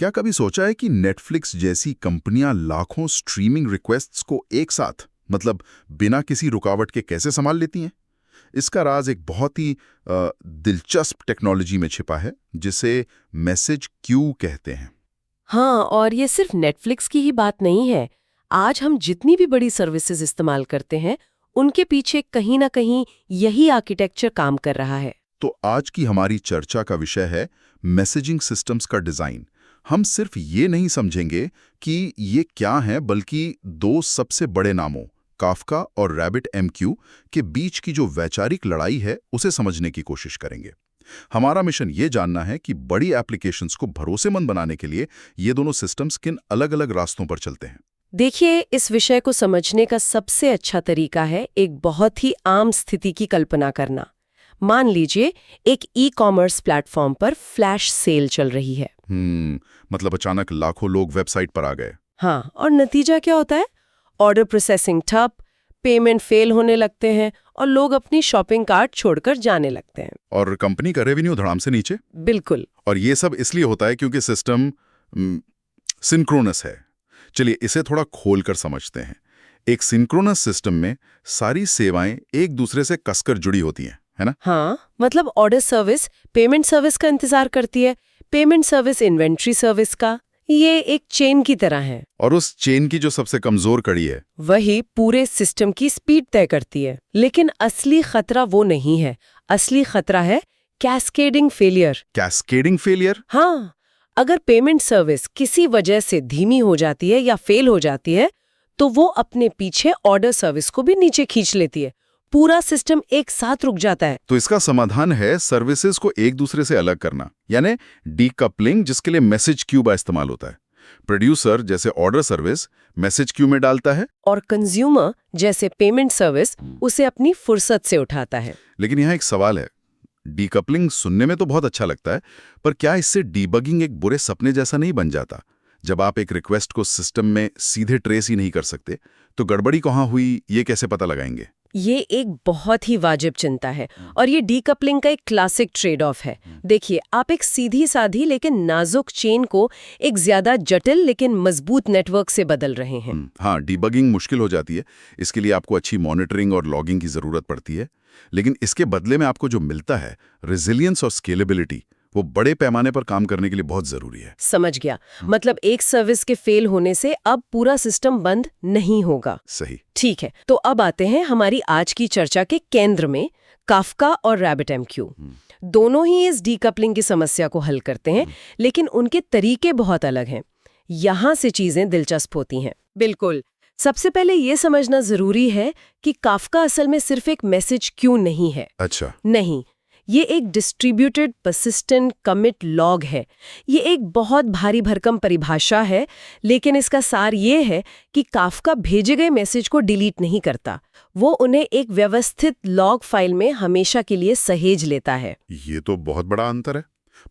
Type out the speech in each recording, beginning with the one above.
क्या कभी सोचा है कि नेटफ्लिक्स जैसी कंपनियां लाखों स्ट्रीमिंग रिक्वेस्ट्स को एक साथ, मतलब बिना किसी रुकावट के कैसे संभाल लेती हैं? इसका राज एक बहुत ही दिलचस्प टेक्नोलॉजी में छिपा है, जिसे मैसेज क्यू कहते हैं। हाँ, और ये सिर्फ नेटफ्लिक्स की ही बात नहीं है। आज हम जितनी भी बड़ी सर्विसेज इस्तेमाल करते हैं, उनके पीछे कहीं ना कहीं यही आर्किटेक्चर काम कर रहा है। तो आज की हमारी चर्चा का विषय है मैसेजिंग सिस्टम्स का डिजाइन। हम सिर्फ ये नहीं समझेंगे कि ये क्या है, बल्कि दो सबसे बड़े नामों काफका और RabbitMQ के बीच की जो वैचारिक लड़ाई है, उसे समझने की कोशिश करेंगे। हमारा मिशन ये जानना है कि बड़ी एप्लीकेशंस को भरोसेमंद बनाने के लिए ये दोनों सिस्टम्स किन अलग-अलग रास्तों पर चलते हैं। देखिए, इस विषय को समझने का सबसे अच्छा तरीका है एक बहुत ही आम स्थिति की कल्पना करना। मान लीजिए एक ई-कॉमर्स प्लेटफॉर्म पर फ्लैश सेल चल रही है। मतलब अचानक लाखों लोग वेबसाइट पर आ गए। हाँ, और नतीजा क्या होता है? ऑर्डर प्रोसेसिंग ठप, पेमेंट फेल होने लगते हैं और लोग अपनी शॉपिंग कार्ट छोड़कर जाने लगते हैं। और कंपनी का रेवेन्यू धड़ाम से नीचे। बिल्कुल। और ये सब इसलिए होता है क्योंकि सिस्टम सिंक्रोनस है। चलिए इसे थोड़ा खोलकर समझते हैं। एक सिंक्रोनस सिस्टम में सारी सेवाएं एक दूसरे से कसकर जुड़ी होती हैं, है ना? हाँ, मतलब ऑर्डर सर्विस पेमेंट सर्विस का इंतजार करती है, पेमेंट सर्विस इन्वेंट्री सर्विस का। ये एक चेन की तरह है। और उस चेन की जो सबसे कमजोर कड़ी है, वही पूरे सिस्टम की स्पीड तय करती है। लेकिन असली खतरा वो नहीं है। असली खतरा है कैस्केडिंग फेलियर। Cascading failure? हाँ, अगर पेमेंट सर्विस किसी वजह से धीमी हो जाती है या फेल हो जाती है, तो वो अपने पीछे ऑर्डर सर्विस को भी नीचे खींच लेती है। पूरा सिस्टम एक साथ रुक जाता है। तो इसका समाधान है सर्विसेज को एक दूसरे से अलग करना, यानी डीकपलिंग, जिसके लिए मैसेज क्यू का इस्तेमाल होता है। प्रोड्यूसर जैसे ऑर्डर सर्विस मैसेज क्यू में डालता है, और कंज्यूमर जैसे पेमेंट सर्विस उसे अपनी फुर्सत से उठाता है। लेकिन यहाँ एक सवाल है। डीकपलिंग सुनने में तो बहुत अच्छा लगता है, पर क्या इससे डीबगिंग एक बुरे सपने जैसा नहीं बन जाता? जब आप एक रिक्वेस्ट को सिस्टम में सीधे ट्रेस ही नहीं कर सकते, तो गड़बड़ी कहाँ हुई, ये कैसे पता लगाएंगे? ये एक बहुत ही वाजिब चिंता है और ये डीकपलिंग का एक क्लासिक ट्रेड ऑफ है। देखिए, आप एक सीधी साधी लेकिन नाजुक चेन को एक ज्यादा जटिल लेकिन मजबूत नेटवर्क से बदल रहे हैं। हाँ, डीबगिंग मुश्किल हो जाती है। इसके लिए आपको अच्छी मॉनिटरिंग और लॉगिंग की जरूरत पड़ती है, लेकिन इसके बदले में आपको जो मिलता है, रेजिलियंस और स्केलेबिलिटी, वो बड़े पैमाने पर काम करने के लिए बहुत जरूरी है। समझ गया। मतलब एक सर्विस के फेल होने से अब पूरा सिस्टम बंद नहीं होगा। सही। ठीक है, तो अब आते हैं हमारी आज की चर्चा के केंद्र में, काफका और RabbitMQ। दोनों ही इस डीकपलिंग की समस्या को हल करते हैं, लेकिन उनके तरीके बहुत अलग हैं। यहाँ से चीजें दिलचस्प होती हैं। बिल्कुल। सबसे पहले ये समझना जरूरी है कि काफका असल में सिर्फ एक मैसेज क्यू नहीं है। अच्छा। नहीं, ये एक डिस्ट्रीब्यूटेड पर्सिस्टेंट कमिट लॉग है। ये एक बहुत भारी भरकम परिभाषा है, लेकिन इसका सार ये है कि काफका भेजे गए मैसेज को डिलीट नहीं करता। वो उन्हें एक व्यवस्थित लॉग फाइल में हमेशा के लिए सहेज लेता है। ये तो बहुत बड़ा अंतर है।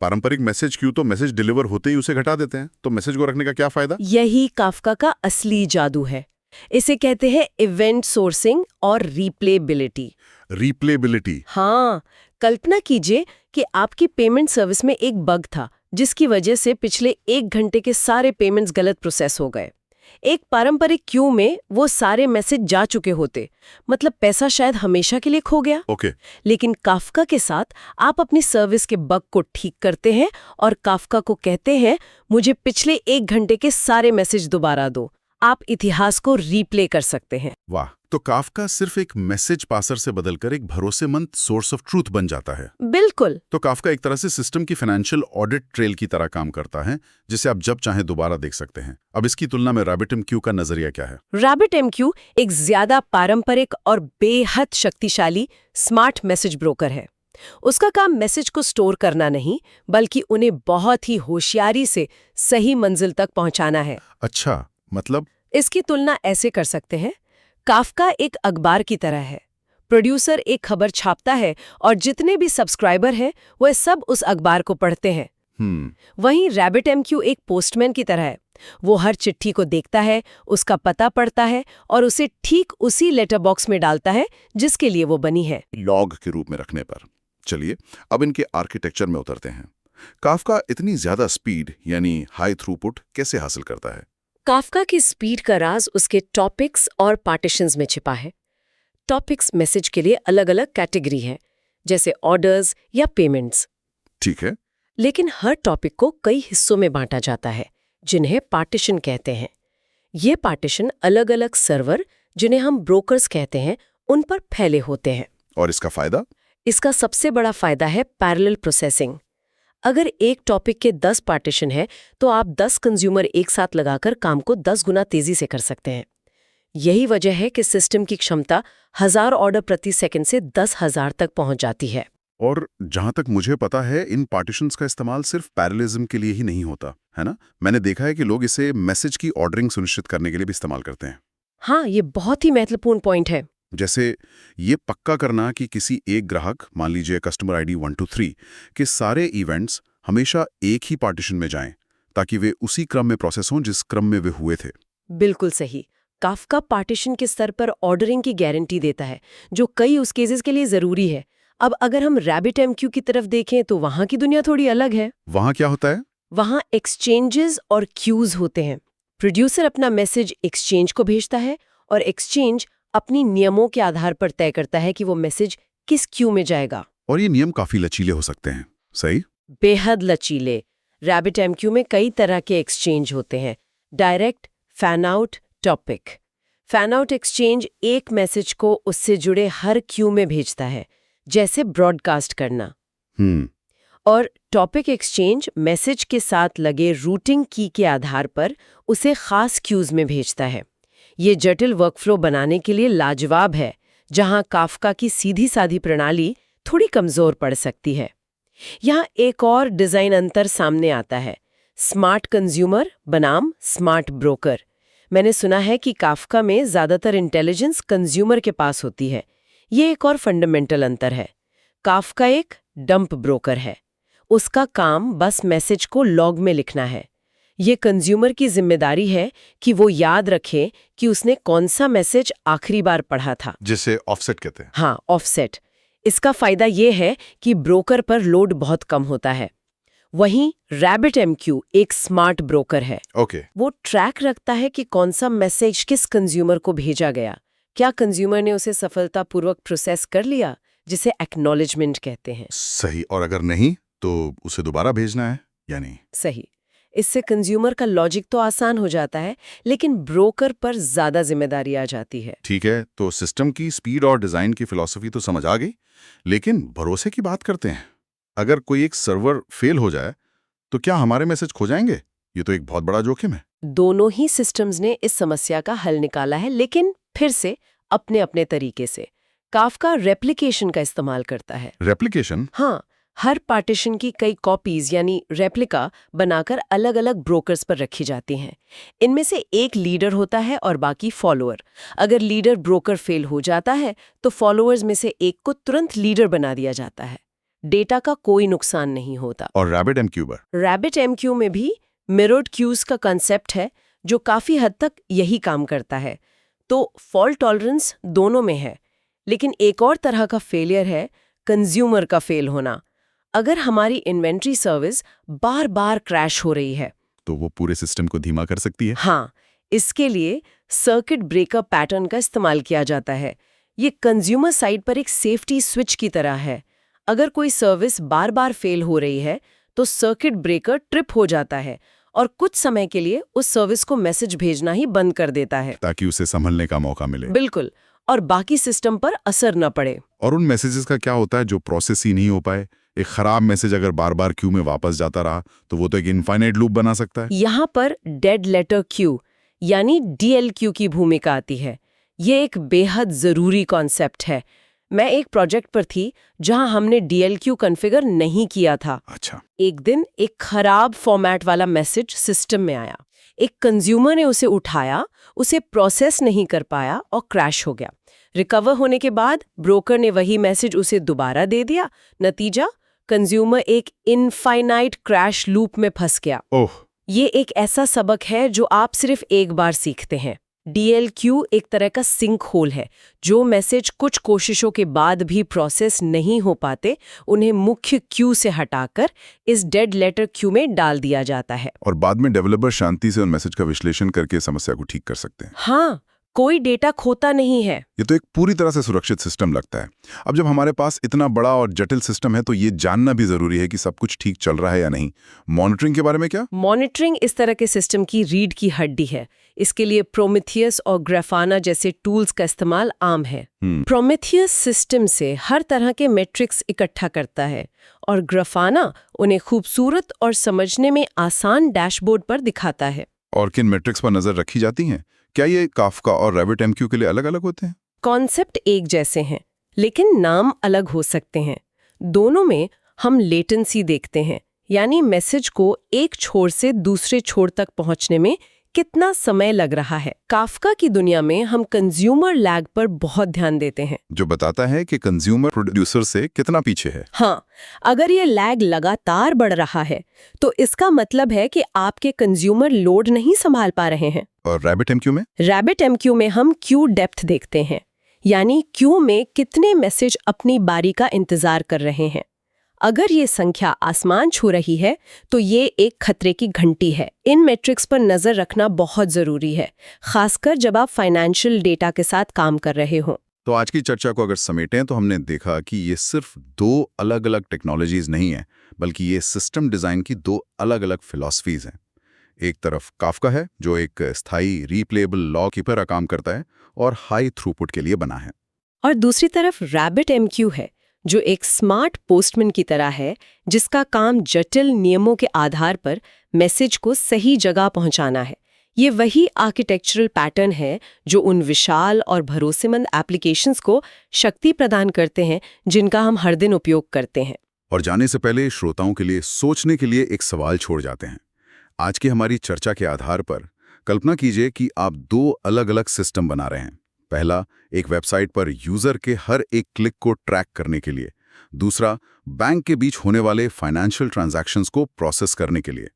पारंपरिक मैसेज क्यू तो मैसेज डिलीवर होते ही उसे घटा देते हैं, तो मैसेज को रखने का क्या फायदा? यही काफका का असली जादू है। इसे कहते हैं इवेंट सोर्सिंग और रिप्लेबिलिटी। रिप्लेबिलिटी? हाँ, कल्पना कीजिए कि आपकी पेमेंट सर्विस में एक बग था, जिसकी वजह से पिछले 1 घंटे के सारे पेमेंट्स गलत प्रोसेस हो गए। एक पारंपरिक क्यू में वो सारे मैसेज जा चुके होते, मतलब पैसा शायद हमेशा के लिए खो गया। ओके। लेकिन काफका के साथ आप अपनी सर्विस के बग को ठीक करते हैं और काफका को कहते हैं, मुझे पिछले 1 घंटे के सारे मैसेज दोबारा दो। आप इतिहास को रीप्ले कर सकते हैं। वाह! तो काफका सिर्फ एक मैसेज पासर से बदलकर एक भरोसेमंद सोर्स ऑफ ट्रूथ बन जाता है। बिल्कुल। तो काफका एक तरह से सिस्टम की फाइनेंशियल ऑडिट ट्रेल की तरह काम करता है, जिसे आप जब चाहें दोबारा देख सकते हैं। अब इसकी तुलना में RabbitMQ का नजरिया क्या है? RabbitMQ एक ज्यादा पारंपरिक और बेहद शक्तिशाली स्मार्ट मैसेज ब्रोकर है। उसका काम मैसेज को स्टोर करना नहीं, बल्कि उन्हें बहुत ही होशियारी से सही मंजिल तक पहुंचाना है। अच्छा, मतलब? इसकी तुलना ऐसे कर सकते हैं, काफका एक अखबार की तरह है। प्रोड्यूसर एक खबर छापता है और जितने भी सब्सक्राइबर हैं, वह सब उस अखबार को पढ़ते हैं। वहीं RabbitMQ एक पोस्टमैन की तरह है। वो हर चिट्ठी को देखता है, उसका पता पढ़ता है और उसे ठीक उसी लेटर बॉक्स में डालता है जिसके लिए वो बनी है। लॉग के रूप में रखने पर। चलिए अब इनके आर्किटेक्चर में उतरते हैं। काफका इतनी ज्यादा स्पीड यानी हाई थ्रूपुट कैसे हासिल करता है? काफका की स्पीड का राज उसके टॉपिक्स और पार्टीशंस में छिपा है। टॉपिक्स मैसेज के लिए अलग-अलग कैटेगरी हैं, जैसे ऑर्डर्स या पेमेंट्स। ठीक है। लेकिन हर टॉपिक को कई हिस्सों में बांटा जाता है, जिन्हें पार्टीशन कहते हैं। ये पार्टीशन अलग-अलग सर्वर, जिन्हें हम ब्रोकर्स कहते हैं, उन पर फैले होते हैं। और इसका फायदा? इसका सबसे बड़ा फायदा है पैरेलल प्रोसेसिंग। अगर एक टॉपिक के 10 पार्टीशन है, तो आप 10 कंज्यूमर एक साथ लगाकर काम को 10 गुना तेजी से कर सकते हैं। यही वजह है कि सिस्टम की क्षमता 1000 ऑर्डर प्रति सेकंड से 10,000 तक पहुंच जाती है। और जहां तक मुझे पता है, इन पार्टीशंस का इस्तेमाल सिर्फ पैरेललिज्म के लिए ही नहीं होता, है ना? मैंने देखा है कि लोग इसे मैसेज की ऑर्डरिंग सुनिश्चित करने के लिए भी इस्तेमाल करते हैं। हाँ, ये बहुत ही महत्वपूर्ण पॉइंट है। जैसे ये पक्का करना कि किसी एक ग्राहक, मान लीजिए कस्टमर आईडी 123, के सारे इवेंट्स हमेशा एक ही पार्टीशन में जाएं, ताकि वे उसी क्रम में प्रोसेस हों जिस क्रम में वे हुए थे। बिल्कुल सही। काफका पार्टीशन के स्तर पर ऑर्डरिंग की गारंटी देता है, जो कई यूज केसेस के लिए जरूरी है। अब अगर हम RabbitMQ की तरफ देखें, तो वहां की दुनिया थोड़ी अलग है। वहां क्या होता है? वहां एक्सचेंजेस और क्यूज होते हैं। प्रोड्यूसर अपना मैसेज एक्सचेंज को भेजता है और एक्सचेंज अपनी नियमों के आधार पर तय करता है कि वो मैसेज किस क्यू में जाएगा। और ये नियम काफी लचीले हो सकते हैं, सही? बेहद लचीले। RabbitMQ में कई तरह के एक्सचेंज होते हैं: direct, fan out, topic. Fan out exchange एक मैसेज को उससे जुड़े हर क्यू में भेजता है, जैसे ब्रॉडकास्ट करना। और टॉपिक एक्सचेंज मैसेज के साथ लगे रूटिंग की के आधार पर उसे खास क्यूज में भेजता है। ये जटिल वर्कफ्लो बनाने के लिए लाजवाब है, जहां काफका की सीधी साधी प्रणाली थोड़ी कमजोर पड़ सकती है। यहाँ एक और डिजाइन अंतर सामने आता है: स्मार्ट कंज्यूमर बनाम स्मार्ट ब्रोकर। मैंने सुना है कि काफका में ज्यादातर इंटेलिजेंस कंज्यूमर के पास होती है। ये एक और फंडामेंटल अंतर है। काफका एक डंप ब्रोकर है। उसका काम बस मैसेज को लॉग में लिखना है। ये कंज्यूमर की जिम्मेदारी है कि वो याद रखे कि उसने कौन सा मैसेज आखिरी बार पढ़ा था, जिसे ऑफसेट कहते हैं। हाँ, ऑफसेट। इसका फायदा ये है कि ब्रोकर पर लोड बहुत कम होता है। वहीं RabbitMQ एक स्मार्ट ब्रोकर है। वो ट्रैक रखता है कि कौन सा मैसेज किस कंज्यूमर को भेजा गया, क्या कंज्यूमर ने उसे सफलतापूर्वक प्रोसेस कर लिया, जिसे एक्नॉलेजमेंट कहते हैं। सही। और अगर नहीं, तो उसे दोबारा भेजना है या नहीं? सही। इससे कंज्यूमर का लॉजिक तो आसान हो जाता है, लेकिन ब्रोकर पर ज्यादा जिम्मेदारी आ जाती है। ठीक है, तो सिस्टम की स्पीड और डिजाइन की फिलॉसफी तो समझ आ गई, लेकिन भरोसे की बात करते हैं। अगर कोई एक सर्वर फेल हो जाए, तो क्या हमारे मैसेज खो जाएंगे? ये तो एक बहुत बड़ा जोखिम है। दोनों ही सिस्टम्स ने इस समस्या का हल निकाला है, लेकिन फिर से अपने अपने तरीके से। काफका रेप्लिकेशन का इस्तेमाल करता है। रेप्लिकेशन? हाँ, हर पार्टीशन की कई कॉपीज यानी रेप्लिका बनाकर अलग अलग ब्रोकर्स पर रखी जाती हैं। इनमें से एक लीडर होता है और बाकी फॉलोअर। अगर लीडर ब्रोकर फेल हो जाता है, तो फॉलोअर्स में से एक को तुरंत लीडर बना दिया जाता है। डेटा का कोई नुकसान नहीं होता। और RabbitMQ में भी मिरर्ड क्यूज का कंसेप्ट है, जो काफी हद तक यही काम करता है। तो फॉल्ट टॉलरेंस दोनों में है, लेकिन एक और तरह का फेलियर है कंज्यूमर का फेल होना। अगर हमारी इन्वेंट्री सर्विस बार बार क्रैश हो रही है, तो वो पूरे सिस्टम को धीमा कर सकती है। हाँ, इसके लिए सर्किट ब्रेकर पैटर्न का इस्तेमाल किया जाता है। ये कंज्यूमर साइड पर एक सेफ्टी स्विच की तरह है। अगर कोई सर्विस बार बार फेल हो रही है, तो सर्किट ब्रेकर ट्रिप हो जाता है और कुछ समय के लिए उस सर्विस को मैसेज भेजना ही बंद कर देता है, ताकि उसे संभलने का मौका मिले। बिल्कुल, और बाकी सिस्टम पर असर न पड़े। और उन मैसेजेस का क्या होता है जो प्रोसेस ही नहीं हो पाए? एक खराब मैसेज अगर बार बार क्यू में वापस जाता रहा, तो वो तो एक इनफाइनाइट लूप बना सकता है। यहाँ पर डेड लेटर क्यू यानी DLQ की भूमिका आती है। ये एक बेहद जरूरी कॉन्सेप्ट है। मैं एक प्रोजेक्ट पर थी जहां हमने DLQ कॉन्फ़िगर नहीं किया था। अच्छा। एक दिन एक खराब फॉर्मेट वाला मैसेज सिस्टम में आया। एक कंज्यूमर ने उसे उठाया, उसे प्रोसेस नहीं कर पाया और क्रैश हो गया। रिकवर होने के बाद ब्रोकर ने वही मैसेज उसे दोबारा दे दिया। नतीजा, कंज्यूमर एक इनफाइनाइट क्रैश लूप में फंस गया। ओह। ये एक ऐसा सबक है जो आप सिर्फ एक बार सीखते हैं। DLQ एक तरह का सिंक होल है। जो मैसेज कुछ कोशिशों के बाद भी प्रोसेस नहीं हो पाते, उन्हें मुख्य क्यू से हटाकर इस डेड लेटर क्यू में डाल दिया जाता है। और बाद में डेवलपर शांति से उन मैसेज का विश्लेषण करके समस्या को ठीक कर सकते हैं। हाँ, कोई डेटा खोता नहीं है। ये तो एक पूरी तरह से सुरक्षित सिस्टम लगता है। अब जब हमारे पास इतना बड़ा और जटिल सिस्टम है तो ये जानना भी जरूरी है कि सब कुछ ठीक चल रहा है या नहीं। मॉनिटरिंग के बारे में क्या? मॉनिटरिंग इस तरह के सिस्टम की रीढ़ की हड्डी है। इसके लिए प्रोमीथियस और ग्राफाना जैसे टूल्स का इस्तेमाल आम है। प्रोमीथियस सिस्टम से हर तरह के मैट्रिक्स इकट्ठा करता है और ग्राफाना उन्हें खूबसूरत और समझने में आसान डैशबोर्ड पर दिखाता है। और किन मैट्रिक्स पर नजर रखी जाती हैं? क्या ये काफका और RabbitMQ के लिए अलग-अलग होते हैं? कॉन्सेप्ट एक जैसे हैं, लेकिन नाम अलग हो सकते हैं। दोनों में हम लेटेंसी देखते हैं, यानी मैसेज को एक छोर से दूसरे छोर तक पहुंचने में कितना समय लग रहा है। काफका की दुनिया में हम कंज्यूमर लैग पर बहुत ध्यान देते हैं, जो बताता है कि कंज्यूमर प्रोड्यूसर से कितना पीछे है। हाँ, अगर ये लैग लगातार बढ़ रहा है तो इसका मतलब है कि आपके कंज्यूमर लोड नहीं संभाल पा रहे हैं। और RabbitMQ में? RabbitMQ में हम क्यू डेप्थ देखते हैं, यानी क्यू में कितने मैसेज अपनी बारी का इंतजार कर रहे हैं। अगर ये संख्या आसमान छू रही है तो ये एक खतरे की घंटी है। इन मैट्रिक्स पर नजर रखना बहुत जरूरी है, खासकर जब आप फाइनेंशियल डेटा के साथ काम कर रहे हो। तो आज की चर्चा को अगर समेटें तो हमने देखा कि ये सिर्फ दो अलग-अलग टेक्नोलॉजीज नहीं है, बल्कि ये सिस्टम डिजाइन की दो अलग-अलग फिलॉसफीज हैं। एक तरफ काफका है जो एक स्थायी रीप्लेबल लॉ की तरह काम करता है और हाई थ्रूपुट के लिए बना है, और दूसरी तरफ RabbitMQ है जो एक स्मार्ट पोस्टमैन की तरह है, जिसका काम जटिल नियमों के आधार पर मैसेज को सही जगह पहुंचाना है। ये वही आर्किटेक्चरल पैटर्न है जो उन विशाल और भरोसेमंद एप्लीकेशंस को शक्ति प्रदान करते हैं जिनका हम हर दिन उपयोग करते हैं। और जाने से पहले श्रोताओं के लिए सोचने के लिए एक सवाल छोड़ जाते हैं। आज की हमारी चर्चा के आधार पर कल्पना कीजिए कि आप दो अलग-अलग सिस्टम बना रहे हैं। पहला, एक वेबसाइट पर यूजर के हर एक क्लिक को ट्रैक करने के लिए। दूसरा, बैंक के बीच होने वाले फाइनेंशियल ट्रांजैक्शंस को प्रोसेस करने के लिए।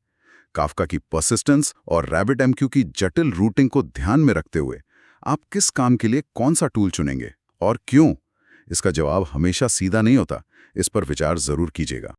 काफका की परसिस्टेंस और RabbitMQ की जटिल रूटिंग को ध्यान में रखते हुए आप किस काम के लिए कौन सा टूल चुनेंगे और क्यों? इसका जवाब हमेशा सीधा नहीं होता, इस पर विचार जरूर कीजिएगा।